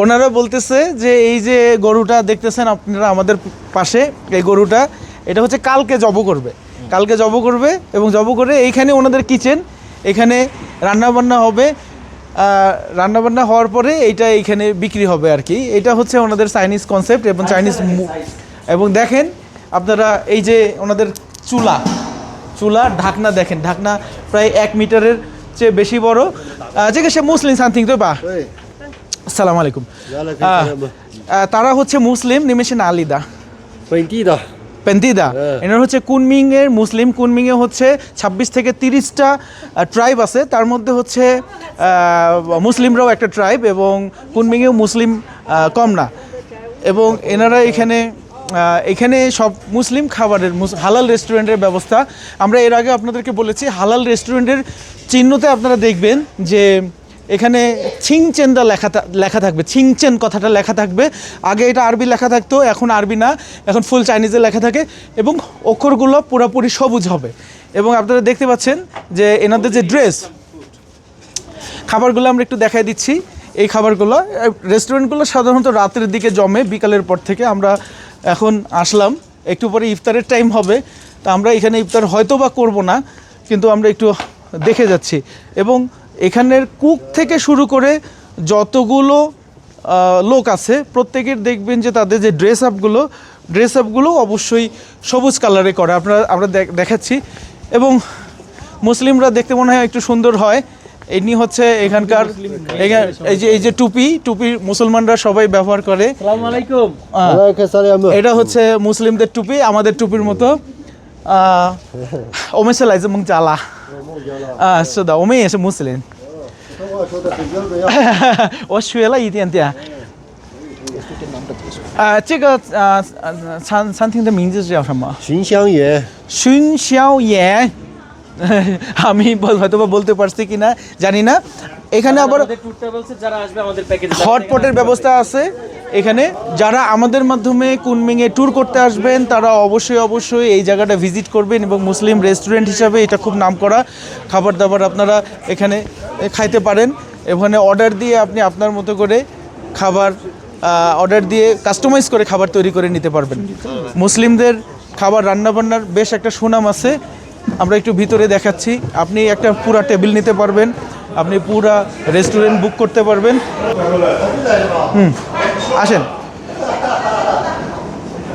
ওনারা বলতেছে যে এই যে গরুটা দেখতেছেন আপনারা আমাদের পাশে, এই গরুটা এটা হচ্ছে কালকে জব করবে, কালকে জব করবে এবং জব করে এইখানে ওনাদের কিচেন, এখানে রান্নাবান্না হবে, রান্নাবান্না হওয়ার পরে এইটা এইখানে বিক্রি হবে আর কি। এটা হচ্ছে ওনাদের চাইনিজ কনসেপ্ট এবং চাইনিজ। এবং দেখেন আপনারা এই যে ওনাদের চুলা ঢাকনা দেখেন, ঢাকনা প্রায় 1 মিটারের চেয়ে বেশি বড়। যে সে মুসলিম সামথিং তো বা আসসালামু আলাইকুম। তারা হচ্ছে মুসলিম নিমেষেন আলিদা পেন্তিদা, এনার হচ্ছে কুনমিংয়ের মুসলিম। কুনমিংয়ে হচ্ছে 26 থেকে 30টা ট্রাইব আছে, তার মধ্যে হচ্ছে মুসলিমরাও একটা ট্রাইব এবং কুনমিংয়েও মুসলিম কম না। এবং এনারা এখানে সব মুসলিম খাবারের হালাল রেস্টুরেন্টের ব্যবস্থা। আমরা এর আগে আপনাদেরকে বলেছি হালাল রেস্টুরেন্টের চিহ্নতে আপনারা দেখবেন যে এখানে ছিংচেনটা লেখা থাকবে, ছিংচেন কথাটা লেখা থাকবে। আগে এটা আরবি লেখা থাকতো, এখন আরবি না, এখন ফুল চাইনিজে লেখা থাকে এবং অক্ষরগুলো পুরোপুরি সবুজ হবে। এবং আপনারা দেখতে পাচ্ছেন যে এনাদের যে ড্রেস, খাবারগুলো আমরা একটু দেখাই দিচ্ছি। এই খাবারগুলো রেস্টুরেন্টগুলো সাধারণত রাতের দিকে জমে, বিকালের পর থেকে। আমরা এখন আসলাম, একটু পরে ইফতারের টাইম হবে, তা আমরা এখানে ইফতার হয়তো বা করবো না, কিন্তু আমরা একটু দেখে যাচ্ছি। এবং এখানের কুক থেকে শুরু করে যতগুলো লোক আছে প্রত্যেকের দেখবেন যে তাদের যে ড্রেস আপগুলো অবশ্যই সবুজ কালারে করে। আমরা দেখাচ্ছি। এবং মুসলিমরা দেখতে মনে হয় একটু সুন্দর হয়। ইনি হচ্ছে এখানকার এই যে টুপি মুসলমানরা সবাই ব্যবহার করে। আসসালামু আলাইকুম। এটা হচ্ছে মুসলিমদের টুপি, আমাদের টুপির মতো। ওমেশালাই যে মুংজালা是的，我们也是穆斯林。我学了一点点。这个餐厅的名字是叫什么？寻香园。寻香园。আমি হয়তো বা বলতে পারছি কিনা জানি না। এখানে আবার হটপটের ব্যবস্থা আছে। এখানে যারা আমাদের মাধ্যমে কুনমিংয়ে ট্যুর করতে আসবেন তারা অবশ্যই এই জায়গাটা ভিজিট করবেন এবং মুসলিম রেস্টুরেন্ট হিসাবে এটা খুব নামকরা। খাবার দাবার আপনারা এখানে খাইতে পারেন। এখানে অর্ডার দিয়ে আপনি আপনার মতো করে খাবার অর্ডার দিয়ে কাস্টমাইজ করে খাবার তৈরি করে নিতে পারবেন। মুসলিমদের খাবার রান্নাবান্নার বেশ একটা সুনাম আছে। আমরা একটু ভিতরে দেখাচ্ছি। আপনি একটা পুরা টেবিল নিতে পারবেন, আপনি পুরা রেস্টুরেন্ট বুক করতে পারবেন। আসেন।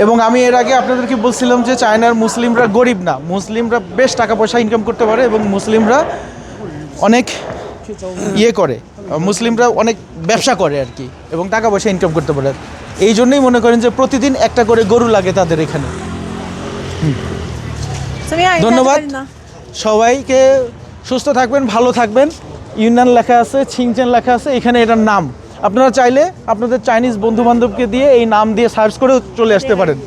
এবং আমি এর আগে আপনাদেরকে বলছিলাম যে চায়নার মুসলিমরা গরিব না, মুসলিমরা বেশ টাকা পয়সা ইনকাম করতে পারে এবং মুসলিমরা অনেক করে, মুসলিমরা অনেক ব্যবসা করে আর কি এবং টাকা পয়সা ইনকাম করতে পারে। এই জন্যই মনে করেন যে প্রতিদিন একটা করে গরু লাগে তাদের এখানে। ধন্যবাদ সবাইকে, সুস্থ থাকবেন, ভালো থাকবেন। ইউনান লেখা আছে, ছিংচেন লেখা আছে, এখানে এটার নাম। আপনারা চাইলে আপনাদের চাইনিজ বন্ধু বান্ধবকে দিয়ে এই নাম দিয়ে সার্চ করে চলে আসতে পারেন।